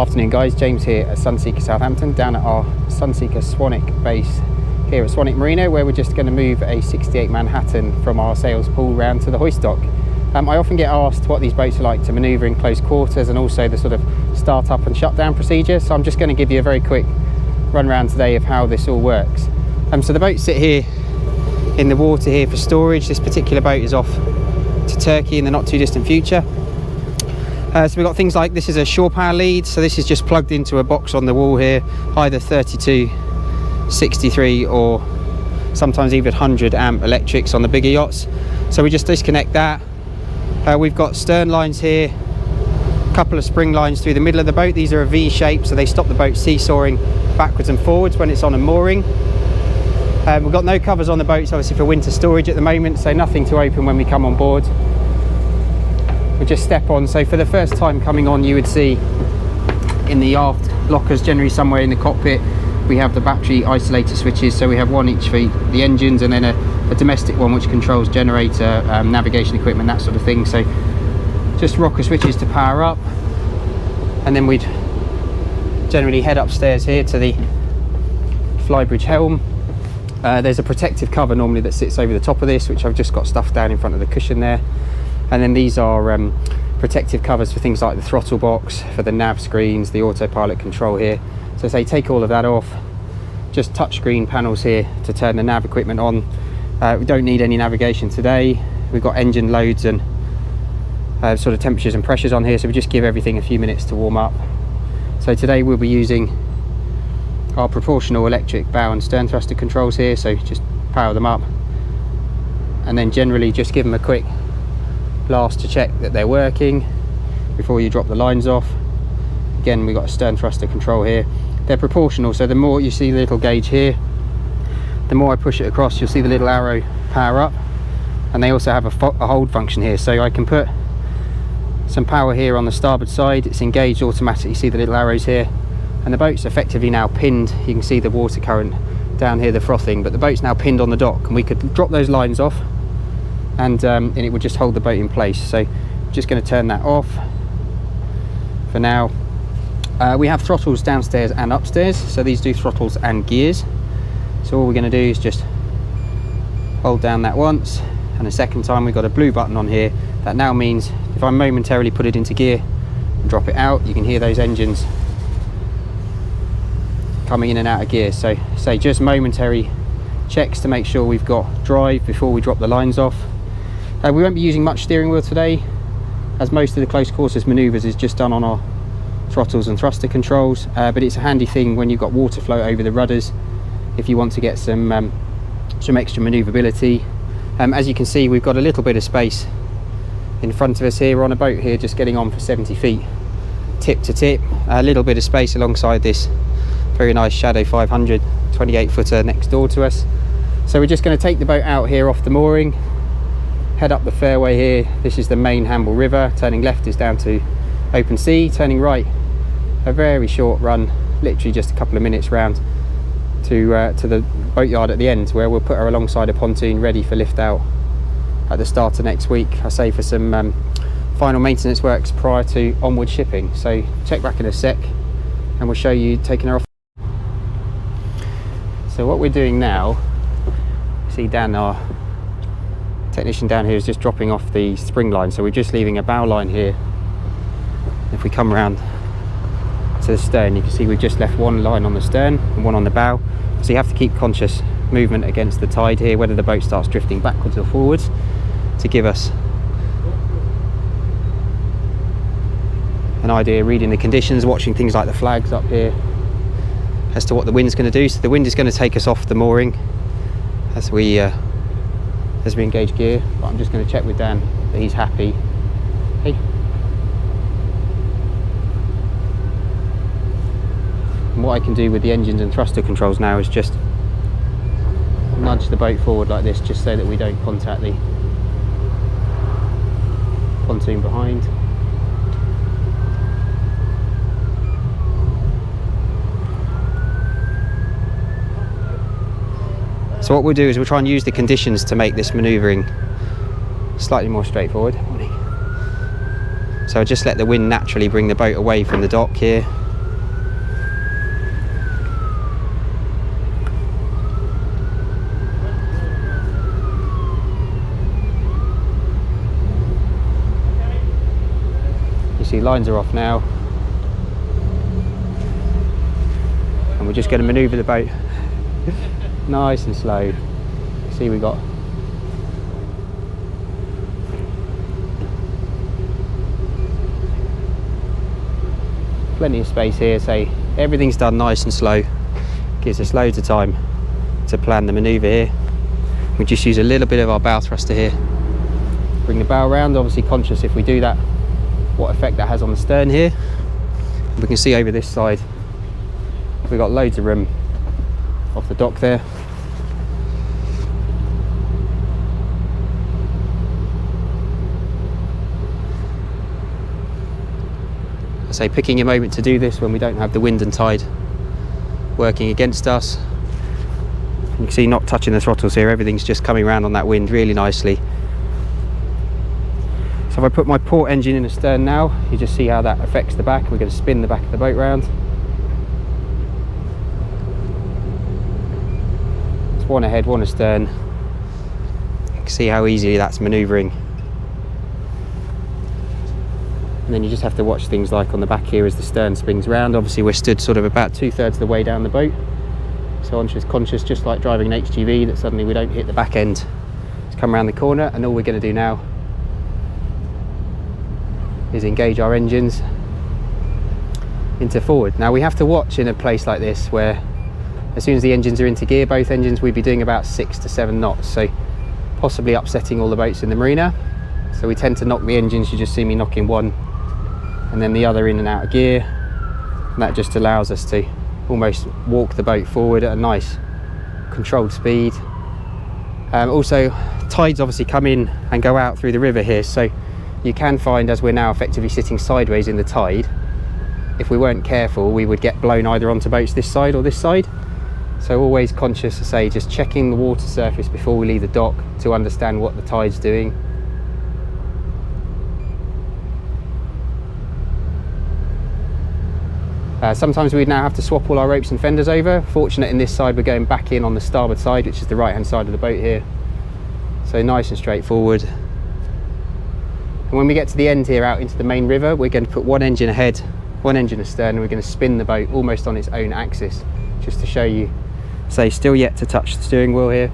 Afternoon guys, James here at Sunseeker Southampton, down at our Sunseeker Swanwick base here at Swanwick Marina, where we're just going to move a 68 Manhattan from our sails pool round to the hoist dock. I often get asked what these boats are like to manoeuvre in close quarters and also the sort of start up and shut down procedure, so I'm just going to give you a very quick run round today of how this all works. So the boats sit here in the water here for storage. This particular boat is off to Turkey in the not too distant future. So we've got things like, this is a shore power lead, so this is just plugged into a box on the wall here, either 32, 63 or sometimes even 100 amp electrics on the bigger yachts. So we just disconnect that. We've got stern lines here, a couple of spring lines through the middle of the boat. These are a V shape, so they stop the boat seesawing backwards and forwards when it's on a mooring. We've got no covers on the boats obviously for winter storage at the moment, so nothing to open when we come on board. We just step on. So for the first time coming on, you would see in the aft lockers, generally somewhere in the cockpit, we have the battery isolator switches. So we have one each for the engines, and then a domestic one which controls generator, navigation equipment, that sort of thing. So just rocker switches to power up, and then we'd generally head upstairs here to the flybridge helm. There's a protective cover normally that sits over the top of this, which I've just got stuffed down in front of the cushion there. And then these are protective covers for things like the throttle box, for the nav screens, the autopilot control here. So say take all of that off, just touchscreen panels here to turn the nav equipment on. We don't need any navigation today. We've got engine loads and sort of temperatures and pressures on here, so we just give everything a few minutes to warm up. So today we'll be using our proportional electric bow and stern thruster controls here, so just power them up and then generally just give them a quick blast to check that they're working before you drop the lines off. Again, we've got a stern thruster control here. They're proportional, so the more you see the little gauge here, the more I push it across, you'll see the little arrow power up, and they also have a hold function here, so I can put some power here on the starboard side. It's engaged automatically, you see the little arrows here, and the boat's effectively now pinned. You can see the water current down here, the frothing, but the boat's now pinned on the dock, and we could drop those lines off and it would just hold the boat in place. So I'm just going to turn that off for now. We have throttles downstairs and upstairs, so these do throttles and gears. So all we're going to do is just hold down that once, and a second time we've got a blue button on here. That now means if I momentarily put it into gear and drop it out, you can hear those engines coming in and out of gear. So say just momentary checks to make sure we've got drive before we drop the lines off. We won't be using much steering wheel today, as most of the close quarters manoeuvres is just done on our throttles and thruster controls, but it's a handy thing when you've got water flow over the rudders if you want to get some extra manoeuvrability. As you can see, we've got a little bit of space in front of us here. We're on a boat here just getting on for 70 feet tip to tip, a little bit of space alongside this very nice Shadow 500 28 footer next door to us. So we're just going to take the boat out here off the mooring, head up the fairway here. This is the main Hamble River. Turning left is down to open sea, turning right a very short run, literally just a couple of minutes round to the boatyard at the end, where we'll put her alongside a pontoon ready for lift out at the start of next week, I say, for some final maintenance works prior to onward shipping. So check back in a sec and we'll show you taking her off. So what we're doing now, see Dan, our technician down here, is just dropping off the spring line. So we're just leaving a bow line here. If we come around to the stern, you can see we've just left one line on the stern and one on the bow. So you have to keep conscious movement against the tide here, whether the boat starts drifting backwards or forwards, to give us an idea, reading the conditions, watching things like the flags up here as to what the wind's going to do. So the wind is going to take us off the mooring as we engage gear, but I'm just going to check with Dan that he's happy. Hey. And what I can do with the engines and thruster controls now is just nudge the boat forward like this, just so that we don't contact the pontoon behind. So what we'll do is we'll try and use the conditions to make this manoeuvring slightly more straightforward. So I'll just let the wind naturally bring the boat away from the dock here. See, lines are off now, and we're just going to manoeuvre the boat nice and slow. See, we got plenty of space here, so everything's done nice and slow. Gives us loads of time to plan the manoeuvre here. We just use a little bit of our bow thruster here. Bring the bow around, obviously conscious if we do that what effect that has on the stern here. We can see over this side we've got loads of room off the dock there. I say picking a moment to do this when we don't have the wind and tide working against us. You can see not touching the throttles here, everything's just coming around on that wind really nicely. So if I put my port engine in the stern now, you just see how that affects the back. We're going to spin the back of the boat round. It's one ahead, one astern. You can see how easily that's manoeuvring. And then you just have to watch things like on the back here as the stern spins round. Obviously we're stood sort of about 2/3 of the way down the boat. So I'm just conscious, just like driving an HGV, that suddenly we don't hit the back end. Let's come around the corner, and all we're going to do now is engage our engines into forward. Now we have to watch in a place like this where as soon as the engines are into gear, both engines, we'd be doing about 6 to 7 knots, so possibly upsetting all the boats in the marina. So we tend to knock the engines, you just see me knocking one and then the other in and out of gear, and that just allows us to almost walk the boat forward at a nice controlled speed. Also, tides obviously come in and go out through the river here, so you can find, as we're now effectively sitting sideways in the tide, if we weren't careful we would get blown either onto boats this side or this side. So always conscious to say, just checking the water surface before we leave the dock to understand what the tide's doing. Sometimes we'd now have to swap all our ropes and fenders over. Fortunate in this side we're going back in on the starboard side, which is the right hand side of the boat here. So nice and straightforward. And when we get to the end here out into the main river, we're going to put one engine ahead, one engine astern, and we're going to spin the boat almost on its own axis, just to show you. So still yet to touch the steering wheel here.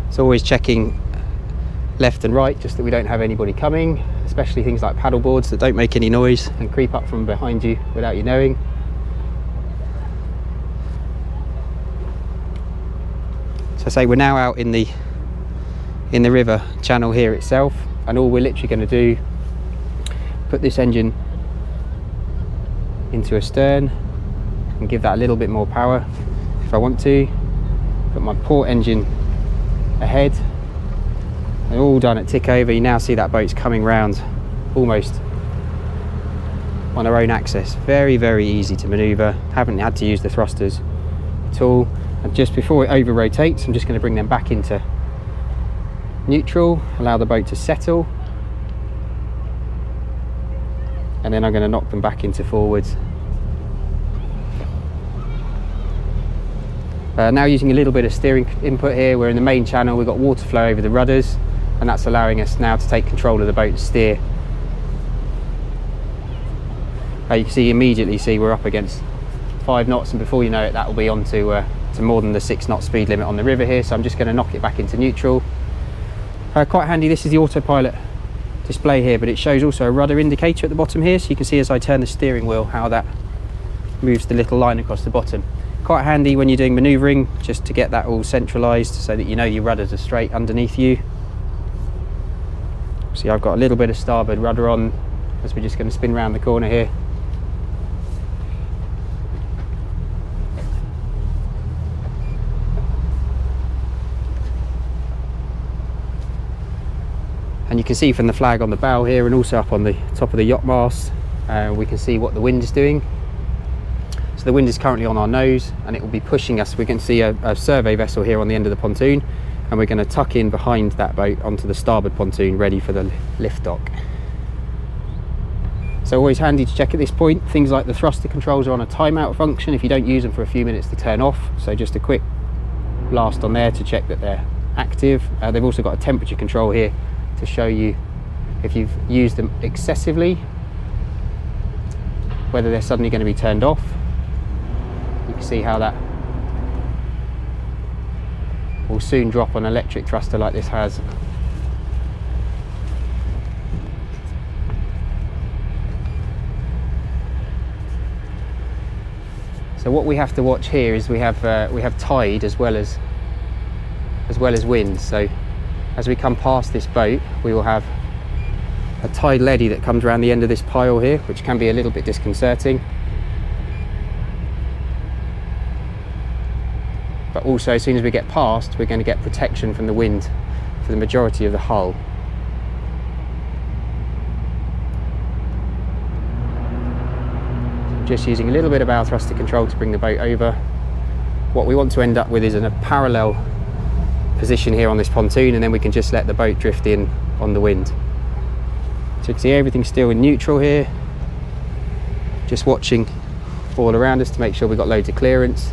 So always checking left and right, just that we don't have anybody coming, especially things like paddle boards that don't make any noise and creep up from behind you without you knowing. So say we're now out in the river channel here itself, and all we're literally going to do, put this engine into a stern and give that a little bit more power if I want to, put my port engine ahead, and all done at tick over. You now see that boat's coming round almost on our own axis. Very, very easy to manoeuvre, haven't had to use the thrusters at all. And just before it over rotates, I'm just going to bring them back into neutral, allow the boat to settle, and then I'm going to knock them back into forwards. Now using a little bit of steering input here, we're in the main channel, we've got water flow over the rudders, and that's allowing us now to take control of the boat and steer. You can see immediately we're up against 5 knots, and before you know it that will be on to more than the 6 knot speed limit on the river here. So I'm just going to knock it back into neutral. Quite handy, this is the autopilot display here, but it shows also a rudder indicator at the bottom here, so you can see as I turn the steering wheel how that moves the little line across the bottom. Quite handy when you're doing manoeuvring, just to get that all centralised so that you know your rudders are straight underneath you. See, I've got a little bit of starboard rudder on as we're just going to spin round the corner here. And you can see from the flag on the bow here, and also up on the top of the yacht mast, we can see what the wind is doing. So the wind is currently on our nose, and it will be pushing us. We can see a survey vessel here on the end of the pontoon, and we're going to tuck in behind that boat onto the starboard pontoon, ready for the lift dock. So always handy to check at this point. Things like the thruster controls are on a timeout function if you don't use them for a few minutes to turn off. So just a quick blast on there to check that they're active. They've also got a temperature control here to show you if you've used them excessively, whether they're suddenly going to be turned off. You can see how that will soon drop on an electric thruster like this has. So what we have to watch here is we have tide as well as wind. So as we come past this boat, we will have a tidal eddy that comes around the end of this pile here, which can be a little bit disconcerting. But also, as soon as we get past, we're going to get protection from the wind for the majority of the hull. Just using a little bit of bow thruster control to bring the boat over. What we want to end up with is in a parallel position here on this pontoon, and then we can just let the boat drift in on the wind. So you can see everything's still in neutral here. Just watching all around us to make sure we've got loads of clearance.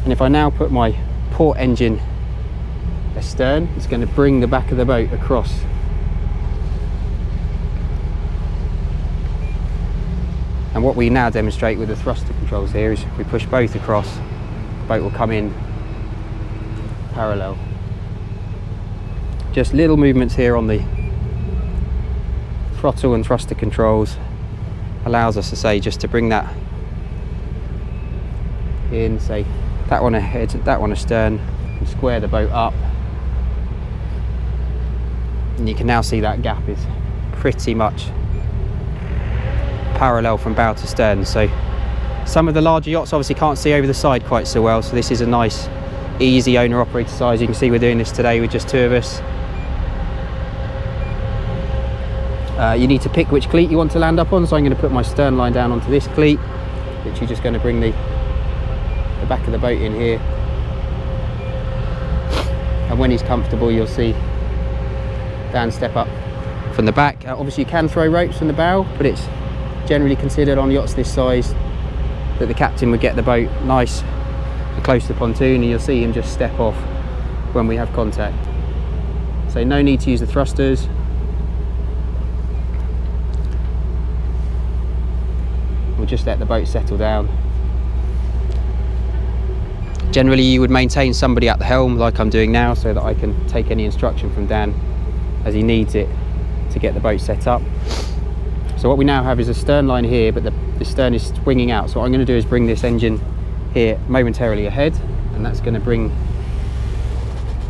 And if I now put my port engine astern, it's going to bring the back of the boat across. And what we now demonstrate with the thruster controls here is if we push both across, the boat will come in parallel. Just little movements here on the throttle and thruster controls allows us to say just to bring that in, say that one ahead, that one astern, and square the boat up. And you can now see that gap is pretty much parallel from bow to stern. So some of the larger yachts obviously can't see over the side quite so well, so this is a nice easy owner operator size. You can see we're doing this today with just two of us. You need to pick which cleat you want to land up on, so I'm going to put my stern line down onto this cleat, literally just going to bring the back of the boat in here, and when he's comfortable you'll see Dan step up from the back. Obviously you can throw ropes from the bow, but it's generally considered on yachts this size that the captain would get the boat nice and close to the pontoon, and you'll see him just step off when we have contact. So no need to use the thrusters. We'll just let the boat settle down. Generally you would maintain somebody at the helm like I'm doing now, so that I can take any instruction from Dan as he needs it to get the boat set up. So what we now have is a stern line here, but the stern is swinging out. So what I'm going to do is bring this engine here momentarily ahead, and that's going to bring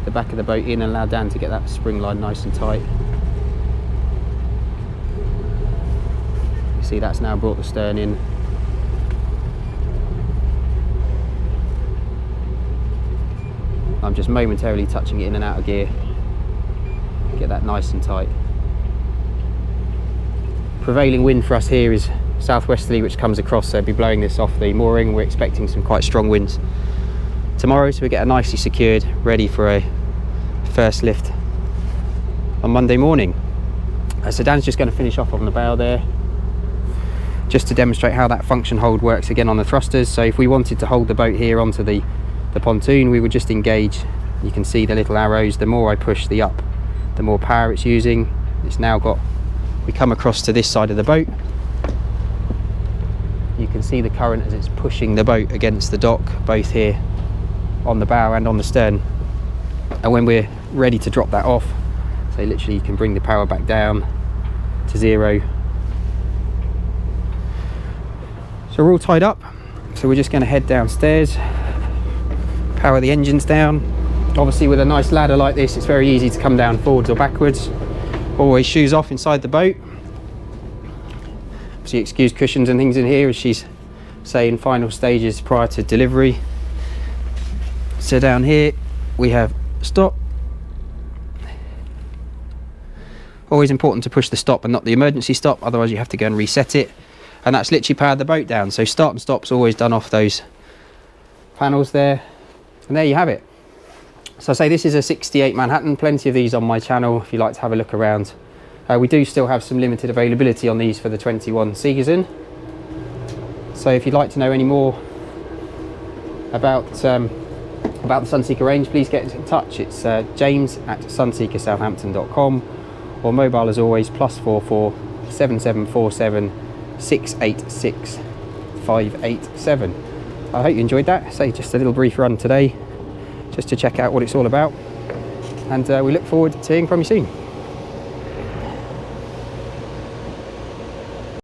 the back of the boat in and allow Dan to get that spring line nice and tight. You see that's now brought the stern in. I'm just momentarily touching it in and out of gear. Get that nice and tight. Prevailing wind for us here is southwesterly, which comes across, so it'll be blowing this off the mooring. We're expecting some quite strong winds tomorrow, so we get it nicely secured, ready for a first lift on Monday morning. So Dan's just going to finish off on the bow there, just to demonstrate how that function hold works again on the thrusters. So if we wanted to hold the boat here onto the pontoon, we would just engage. You can see the little arrows. The more I push the up, the more power it's using. It's now got, we come across to this side of the boat, you can see the current as it's pushing the boat against the dock, both here on the bow and on the stern. And when we're ready to drop that off, so literally you can bring the power back down to 0. So we're all tied up, so we're just going to head downstairs, power the engines down. Obviously with a nice ladder like this, it's very easy to come down forwards or backwards. Always shoes off inside the boat. Obviously excuse cushions and things in here, as she's saying final stages prior to delivery. So down here we have stop. Always important to push the stop and not the emergency stop, otherwise you have to go and reset it. And that's literally powered the boat down. So start and stop's always done off those panels there. And there you have it. So I say this is a 68 Manhattan, plenty of these on my channel if you like to have a look around. We do still have some limited availability on these for the 21 season. So if you'd like to know any more about the Sunseeker range, please get in touch. It's James at sunseekersouthampton.com, or mobile as always, +44 7747 686 587. I hope you enjoyed that. So just a little brief run today, just to check out what it's all about, and we look forward to hearing from you soon.